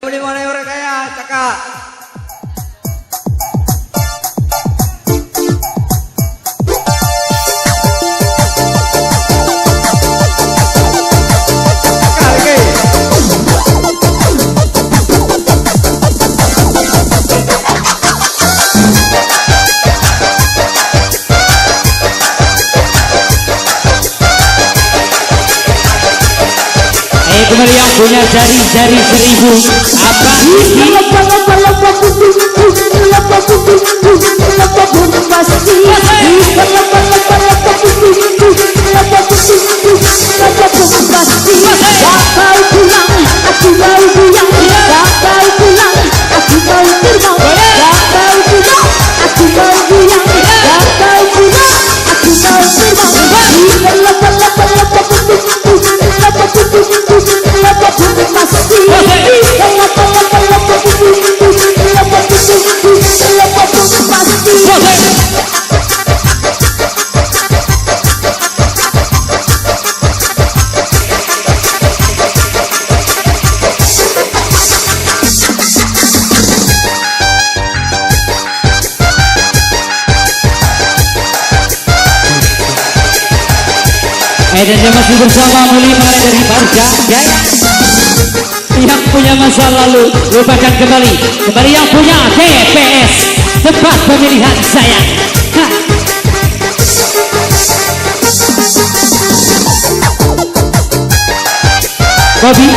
Beli mana orang kaya, cakap. Kembali yang punya jari-jari 1000 apa dan dia masih bersama Mulimar dari Barja Jaya yang punya masa lalu lupakan kembali yang punya TPS tempat pemilihan saya. Bobby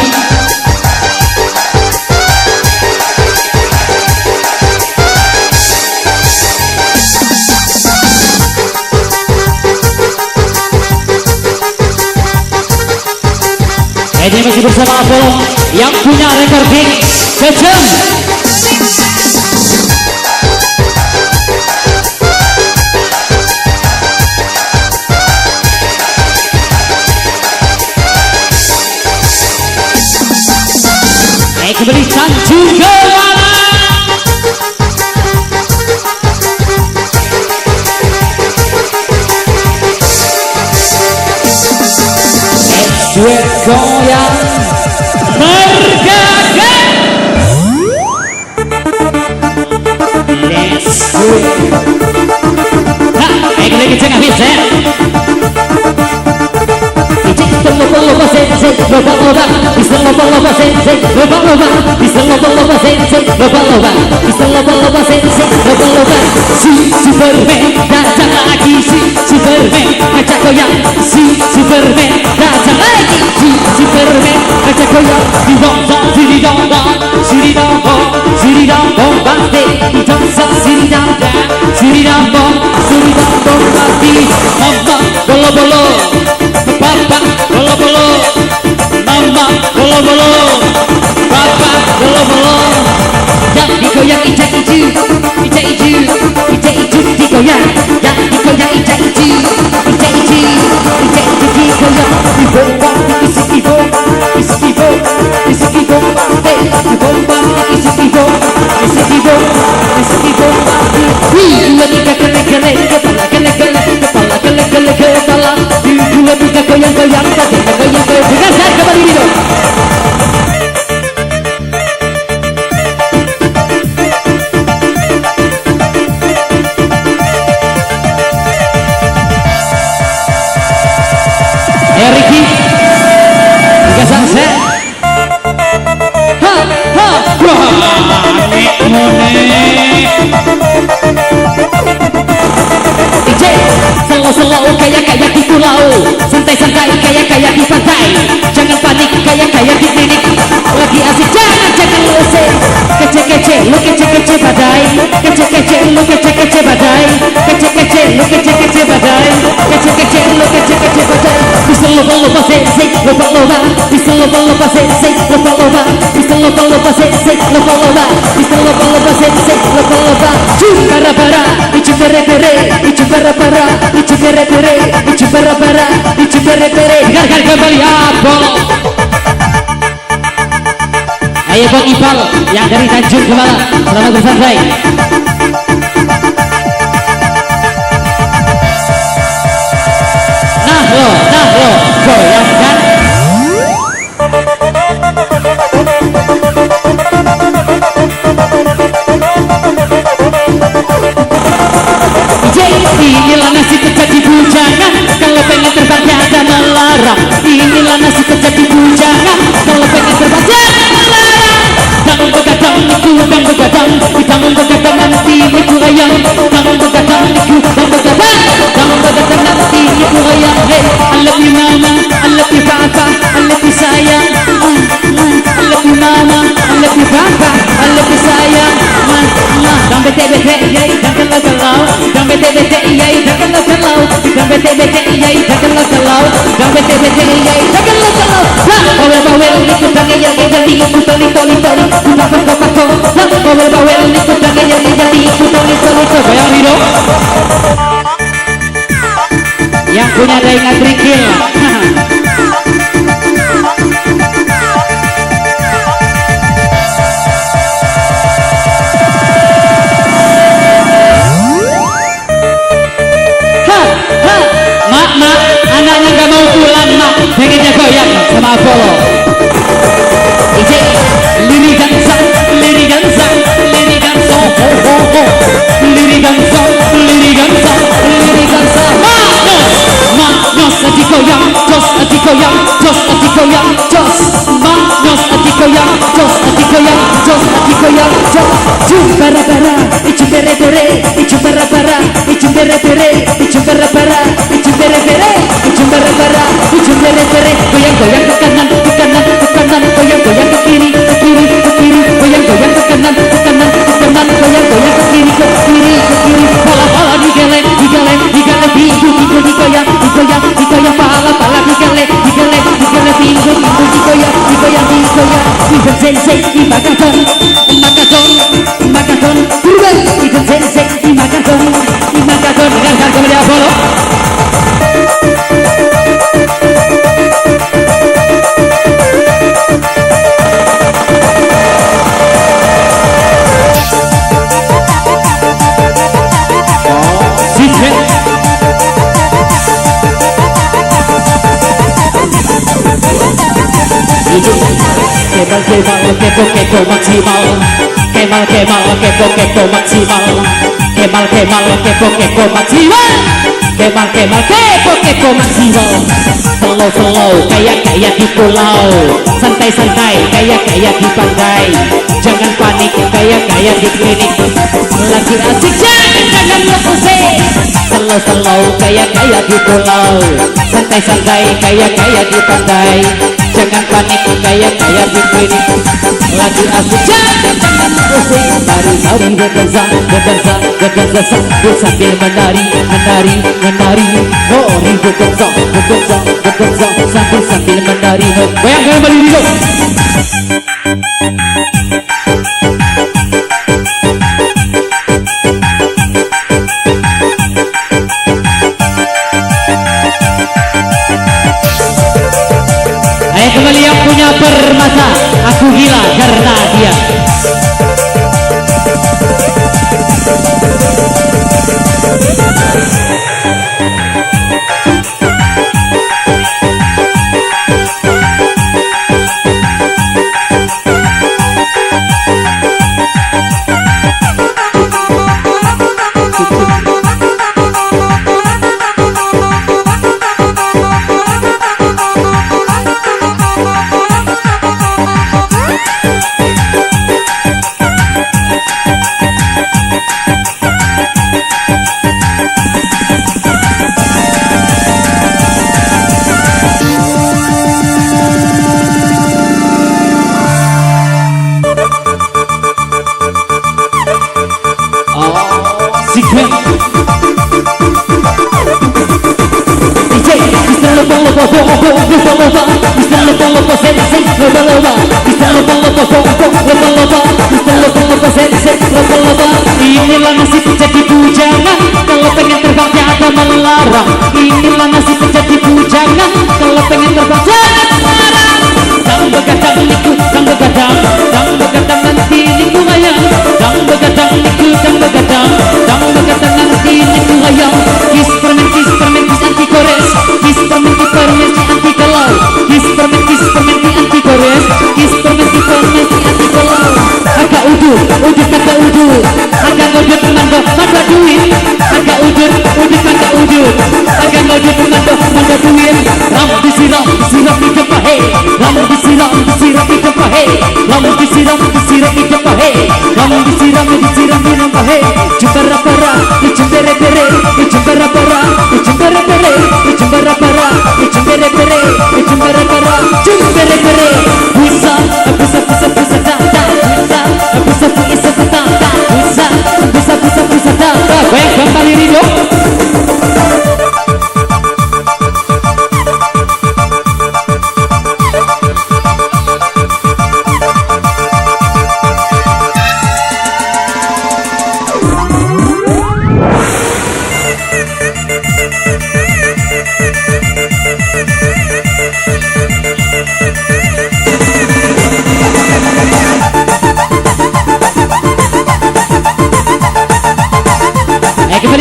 ini masih bersama Apollo yang punya recording kejam. Kembali Tanjung Kemana duet goyang mergaga. Let's go. Lagi jangan bisa. Loba sensei, loba bisa loba sensei, loba bisa loba sensei, loba sensei, loba si Superman datang lagi, si Superman ngajak goyang, si Superman datang lagi, si Superman ngajak goyang, di dongdong, siri dongdong, siri dongdong, siri dongdong, bante, di dongdong, siri dongdong, siri dongdong, siri dongdong, bante, mama, bolo-bolo, papa, bolo-bolo, mama, bolo-bolo, papa, bolo-bolo, yang digoyang ija-iju, ija-iju, ija-iju digoyang, yang digoyang ija-iju, ija-iju, ija-iju digoyang, dibomba, isi-ibomba, isi-ibomba, isi-ibomba, dibomba, isi-ibomba, isi-ibomba, isi-ibomba, dua tiga gele-gele, kepala gele-gele, kepala gele-gele, kepala, dua tiga goyang-goyang, goyang-goyang, dengan saya kembali di dong. Ricky, tiga sunset. Ha, ha, DJ, selalu kayak di pulau, santai-santai kayak di pantai. Jangan panik kayak di klinik. Lagi asik jangan usir. Kece-kece, lu kece-kece badai. Kece-kece, lu kece-kece badai. Kece-kece, lu kece-kece badai. Kece-kece, lu kece-kece badai. Bisa lupa sensei, lupa. Bisa lupa sensei, lupa. Bisa lupa sensei, lupa. Bisa lupa sensei, lupa. Bara-bara, icu bere-bere, icu bara-bara, icu bere-bere, icu bara-bara, icu bere-bere. Dengarkan kembali apa? Ayo Bang Ipal yang dari Tanjung Kemala, selamat bersantai. Nah lo, goyangkan. Inilah nasi terjadi bujangan, kalau pengen terbang jangan melarang. Inilah nasi terjadi bujangan, kalau pengen terbang jangan melarang. Dang begadang niku, dang begadang, dang begadang nanti niku ayam. Dang begadang niku, dang begadang, dang begadang nanti niku ayam. Hey, I love you mama, I love you papa, I love you sayang. I love you mama, I love you papa, I love you sayang. Dang bete-bete, yay, dang galau-galau. Dang bete-bete, yay, dang galau-galau. Dang bete-bete, yay, dang galau-galau. Dang bete-bete, yay, dang galau-galau. Bawel-bawel niku dang yel-yel niku toli-toli-toli. Pako-pako, bawel-bawel niku dang yel-yel niku toli-toli-toli. Bayang Rido. Yang punya ada ingat ringkil. Mak, anaknya gak mau pulang mak, pengennya goyang sama Apollo. Ije, liri gansang, liri gansang, liri gansang, ho ho ho. Liri gansang, liri gansang, liri gansang. Nos aji goyang, jos aji goyang, jos aji goyang, jos. Nos aji goyang, jos aji goyang, jos aji goyang, jos. Jum bara-bara, iju bere-bere, iju bara-bara, iju bere-bere, iju bara-bara, iju bere-bere, iju bara-bara, iju bere-bere. Goyang-goyang ke kanan, ke kanan, ke kanan, goyang-goyang ke kiri, ke kiri, ke kiri, goyang-goyang ke kanan, ke kanan, ke kanan, goyang-goyang ke kiri, ke kiri, ke kiri. Pala-pala digele, digele, digele, pinggul, digoyang, digoyang, digoyang, pala-pala digele, digele, digele, pinggul, digoyang, digoyang, digoyang. Ikut sensei di Magadon, Magadon, Magadon, berubah. Ikut sensei di Magadon, di Magadon. Dengarkan kembali Apollo. Kemal, kepo maksimal. Kemal, kepo maksimal. Kemal, kepo maksimal. Kemal, kepo maksimal. Slow, kayak di pulau. Santai, kayak di pantai. Jangan panik, kayak di klinik. Lagi asik, jangan lo pusing. Slow, kayak di pulau. Santai, kayak di pantai. Jangan panik, kayak di klinik. Lagi asik, jangan pusing. Tari-tari berdansa sambil menari. Mori berdansa sambil menari. Goyang kembali dulu. Ayo kembali yang punya permata. Aku gila karena dia. Inilah nasi terjadi bujangan, kalau pengen terbang jangan melarang. Inilah nasi terjadi bujangan, kalau pengen terbang jangan melarang. Dang begadang niku, dang begadang, dang begadang nanti niku ayam. Dang begadang niku, dang begadang, dang begadang nanti niku ayam. Kiss permen, anti gores. Kiss permen, anti galau. Kiss permen, anti gores. Kiss permen, anti galau. Agak udu, kakak udu. agak udut mando duit, agak udut mando udut, agak udut mando duit. Ram disiram hidup pahe, ram disiram hidup pahe, ram disiram hidup pahe, ram disiram hidup pahe. Jumbara para, jumbere pere, jumbara para, jumbere pere, jumbara para, jumbere pere, jumbara para, jumbere pere. Busa da, busa da. Baik, kembali Ridho.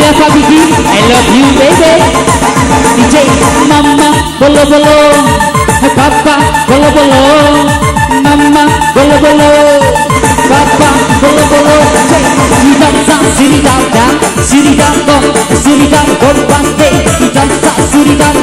Pak Bigi, I love you baby. DJ Mama bolo bolo, Papa bolo bolo, Mama bolo bolo, Papa bolo bolo. Dansa siri dam, siri dam gom pasti. Dansa siri dam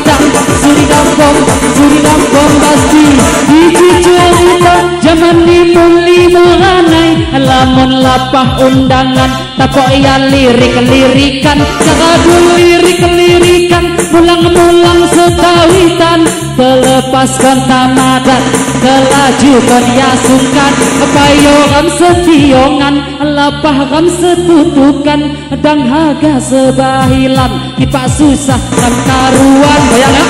gom pasti. Iki cerita zaman limu-limuanai, lamun lapah undangan. Takok ya lirik-lirikan, kakadu lirik-lirikan, mulang-mulang setawitan, telepaskan tamadan, kelajukan ya sungkan, payokan setiongan, lapah kam setutukan, dang haga sebahilan, tipak susah kan karuan, bayang ya?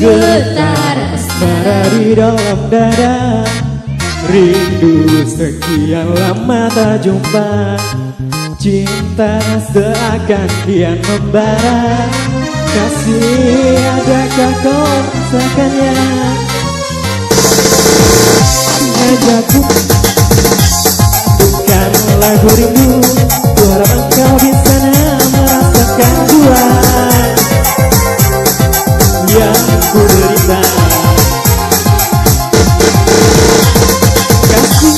Getar asmara di dalam dada, rindu sekian lama tak jumpa, cinta seakan kian membara, kasih adakah kau rasakannya? Ngajakku bukan lagu rindu, ku harap kau bisa merasakan jua yang ku derita. Kasih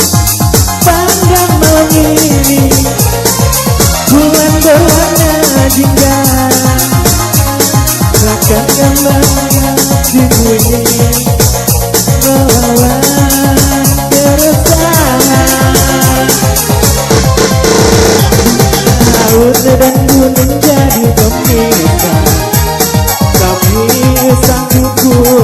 pandang mengiri bulan berwarna jingga, akan kembali hatiku ini melawan keresahan. Laut dan gunung jadi pemisah, kami sanggup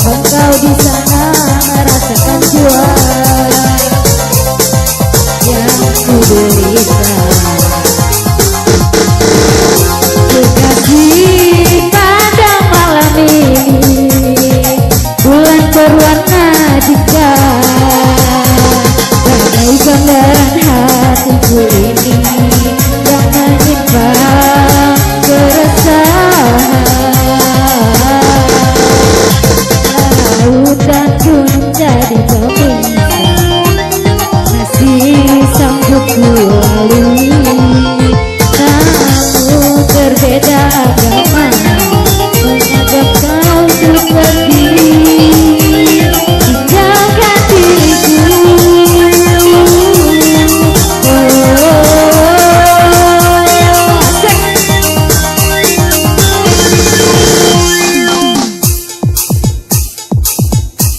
engkau di sana merasakan jua yang ku derita. Kekasih pada malam ini bulan berwarna jika bagai gambaran hatiku ini yang menyimpan keresahan. Laut dan gunung jadi pemisah, masih sanggup ku lalui.